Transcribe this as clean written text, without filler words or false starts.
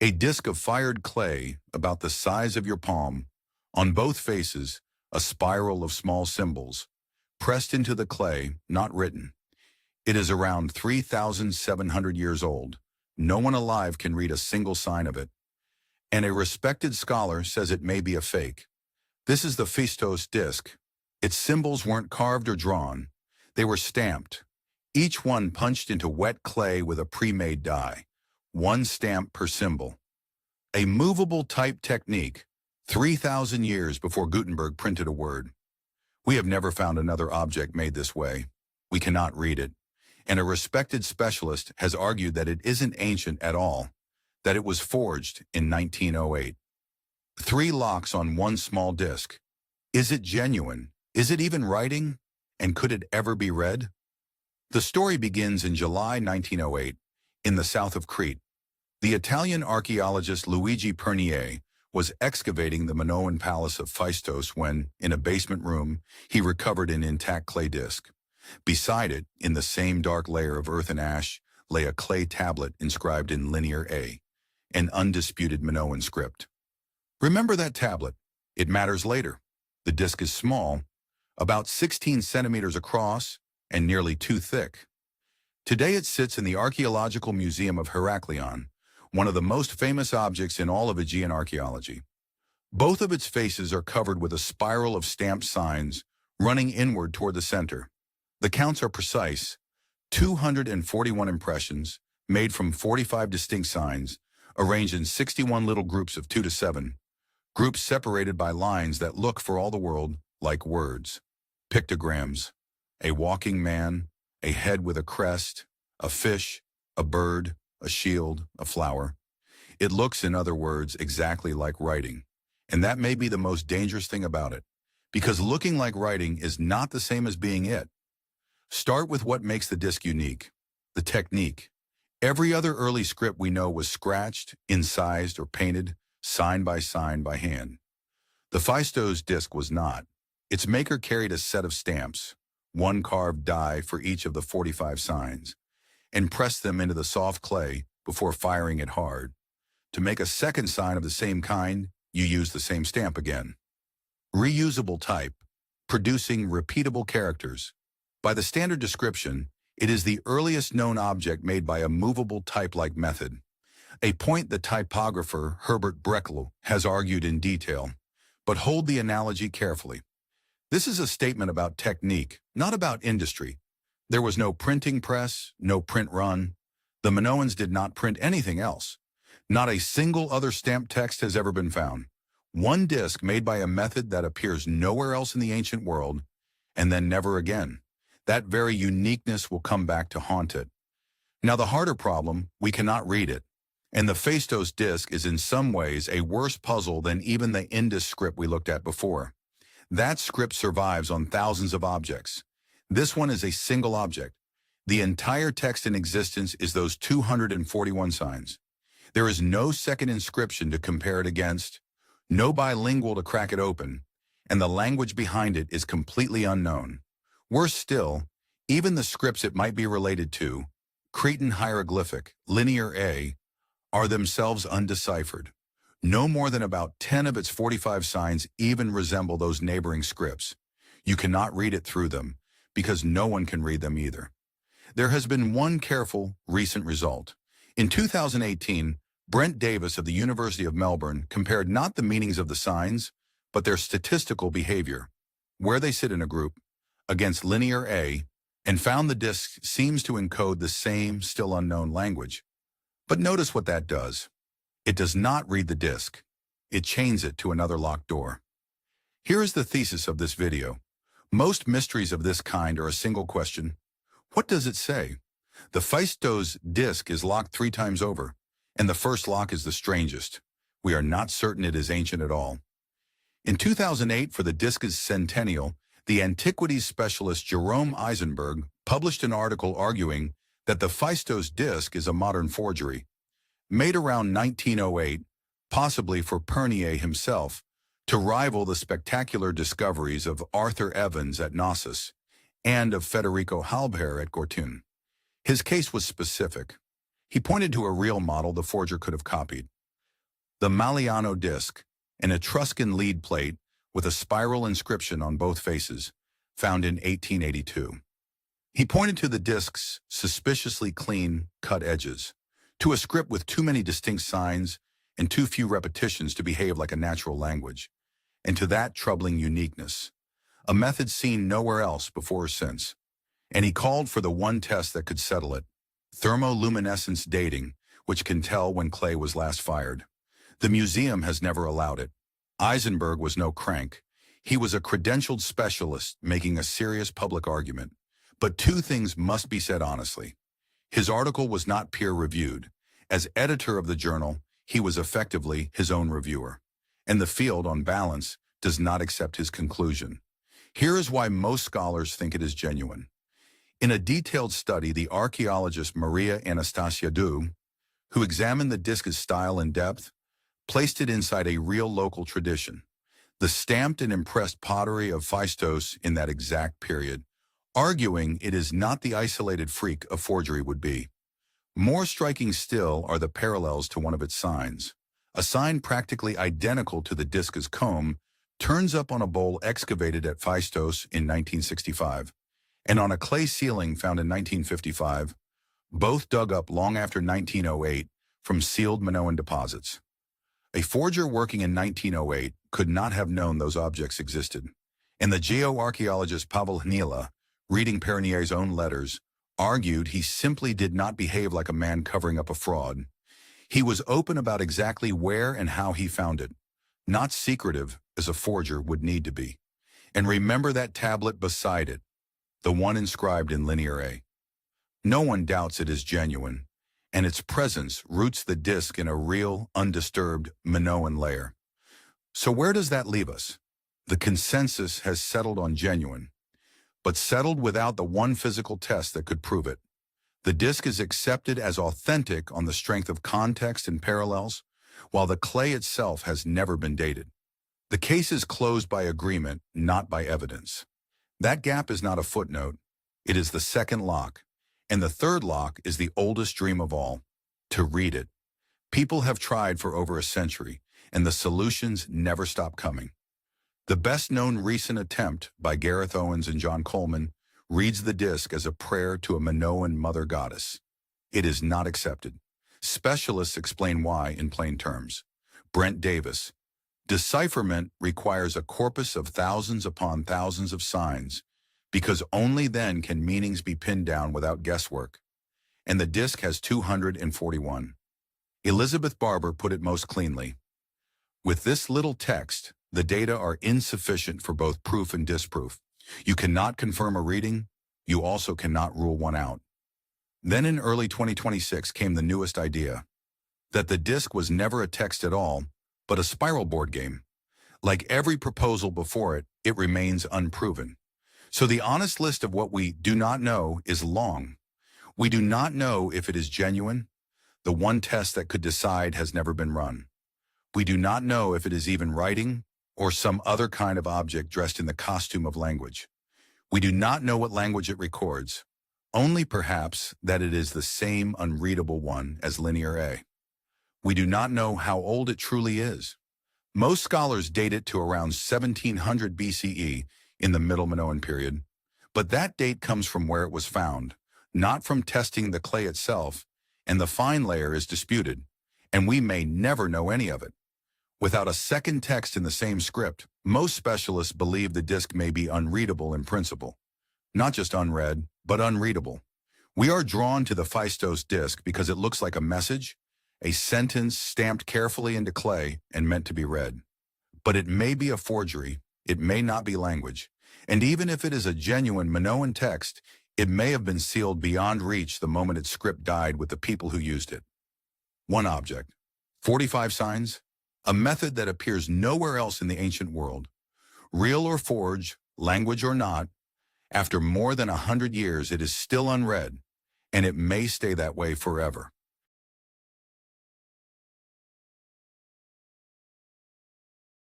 A disc of fired clay about the size of your palm, on both faces, a spiral of small symbols, pressed into the clay, not written. It is around 3,700 years old. No one alive can read a single sign of it. And a respected scholar says it may be a fake. This is the Phaistos disc. Its symbols weren't carved or drawn. They were stamped, each one punched into wet clay with a pre-made die, one stamp per symbol. A movable type technique, 3,000 years before Gutenberg printed a word. We have never found another object made this way. We cannot read it. And a respected specialist has argued that it isn't ancient at all, that it was forged in 1908. 3 locks on one small disc. Is it genuine? Is it even writing? And could it ever be read? The story begins in July 1908 in the south of Crete. The Italian archaeologist Luigi Pernier was excavating the Minoan palace of Phaistos when, in a basement room, he recovered an intact clay disc. Beside it, in the same dark layer of earth and ash, lay a clay tablet inscribed in linear A, an undisputed Minoan script. Remember that tablet. It matters later. The disc is small, about 16 centimeters across and nearly 2 thick. Today it sits in the Archaeological Museum of Heraklion, one of the most famous objects in all of Aegean archaeology. Both of its faces are covered with a spiral of stamped signs running inward toward the center. The counts are precise, 241 impressions made from 45 distinct signs, arranged in 61 little groups of 2 to 7, groups separated by lines that look for all the world like words. Pictograms, a walking man, a head with a crest, a fish, a bird, a shield, a flower. It looks, in other words, exactly like writing. And that may be the most dangerous thing about it, because looking like writing is not the same as being it. Start with what makes the disc unique, the technique. Every other early script we know was scratched, incised, or painted, sign by hand. The Phaistos disc was not. Its maker carried a set of stamps, one carved die for each of the 45 signs, and pressed them into the soft clay before firing it hard. To make a second sign of the same kind, you use the same stamp again. Reusable type, producing repeatable characters. By the standard description, it is the earliest known object made by a movable type-like method, a point the typographer Herbert Breckel has argued in detail. But hold the analogy carefully. This is a statement about technique, not about industry. There was no printing press, no print run. The Minoans did not print anything else. Not a single other stamped text has ever been found. One disc made by a method that appears nowhere else in the ancient world, and then never again. That very uniqueness will come back to haunt it. Now the harder problem, we cannot read it. And the Phaistos disc is in some ways a worse puzzle than even the Indus script we looked at before. That script survives on thousands of objects. This one is a single object. The entire text in existence is those 241 signs. There is no second inscription to compare it against, no bilingual to crack it open, and the language behind it is completely unknown. Worse still, even the scripts it might be related to, Cretan Hieroglyphic, linear A, are themselves undeciphered. No more than about 10 of its 45 signs even resemble those neighboring scripts. You cannot read it through them, because no one can read them either. There has been one careful, recent result. In 2018, Brent Davis of the University of Melbourne compared not the meanings of the signs, but their statistical behavior, where they sit in a group, against linear A, and found the disc seems to encode the same, still unknown language. But notice what that does. It does not read the disc. It chains it to another locked door. Here is the thesis of this video. Most mysteries of this kind are a single question. What does it say? The Phaistos disc is locked 3 times over, and the first lock is the strangest. We are not certain it is ancient at all. In 2008, for the disc's centennial, the antiquities specialist Jerome Eisenberg published an article arguing that the Phaistos disc is a modern forgery. Made around 1908, possibly for Pernier himself, to rival the spectacular discoveries of Arthur Evans at Knossos and of Federico Halbherr at Gortyn. His case was specific. He pointed to a real model the forger could have copied. The Maliano disc, an Etruscan lead plate with a spiral inscription on both faces, found in 1882. He pointed to the disc's suspiciously clean, cut edges, to a script with too many distinct signs and too few repetitions to behave like a natural language, and to that troubling uniqueness, a method seen nowhere else before or since. And he called for the one test that could settle it: thermoluminescence dating, which can tell when clay was last fired. The museum has never allowed it. Eisenberg was no crank. He was a credentialed specialist making a serious public argument. But two things must be said honestly. His article was not peer-reviewed. As editor of the journal, he was effectively his own reviewer. And the field, on balance, does not accept his conclusion. Here is why most scholars think it is genuine. In a detailed study, the archaeologist Maria Anastasiadou, who examined the disc's style in depth, placed it inside a real local tradition, the stamped and impressed pottery of Phaistos in that exact period, arguing it is not the isolated freak a forgery would be. More striking still are the parallels to one of its signs. A sign practically identical to the disc's comb turns up on a bowl excavated at Phaistos in 1965, and on a clay ceiling found in 1955, both dug up long after 1908 from sealed Minoan deposits. A forger working in 1908 could not have known those objects existed, and the geoarchaeologist Pavel Hnila, reading Pernier's own letters, argued he simply did not behave like a man covering up a fraud. He was open about exactly where and how he found it, not secretive as a forger would need to be. And remember that tablet beside it, the one inscribed in Linear A. No one doubts it is genuine, and its presence roots the disc in a real, undisturbed Minoan layer. So where does that leave us? The consensus has settled on genuine, but settled without the one physical test that could prove it. The disc is accepted as authentic on the strength of context and parallels, while the clay itself has never been dated. The case is closed by agreement, not by evidence. That gap is not a footnote. It is the second lock. And the third lock is the oldest dream of all: to read it. People have tried for over a century, and the solutions never stop coming. The best-known recent attempt by Gareth Owens and John Coleman reads the disc as a prayer to a Minoan mother goddess. It is not accepted. Specialists explain why in plain terms. Brent Davis: decipherment requires a corpus of thousands upon thousands of signs, because only then can meanings be pinned down without guesswork. And the disc has 241. Elizabeth Barber put it most cleanly: with this little text, the data are insufficient for both proof and disproof. You cannot confirm a reading, you also cannot rule one out. Then in early 2026 came the newest idea, that the disc was never a text at all, but a spiral board game. Like every proposal before it, it remains unproven. So the honest list of what we do not know is long. We do not know if it is genuine. The one test that could decide has never been run. We do not know if it is even writing or some other kind of object dressed in the costume of language. We do not know what language it records, only perhaps that it is the same unreadable one as Linear A. We do not know how old it truly is. Most scholars date it to around 1700 BCE, in the Middle Minoan period, but that date comes from where it was found, not from testing the clay itself, and the fine layer is disputed, and we may never know any of it. Without a second text in the same script, most specialists believe the disc may be unreadable in principle. Not just unread, but unreadable. We are drawn to the Phaistos disc because it looks like a message, a sentence stamped carefully into clay and meant to be read. But it may be a forgery. It may not be language, and even if it is a genuine Minoan text, it may have been sealed beyond reach the moment its script died with the people who used it. One object, 45 signs, a method that appears nowhere else in the ancient world. Real or forged, language or not, after more than 100 years it is still unread, and it may stay that way forever.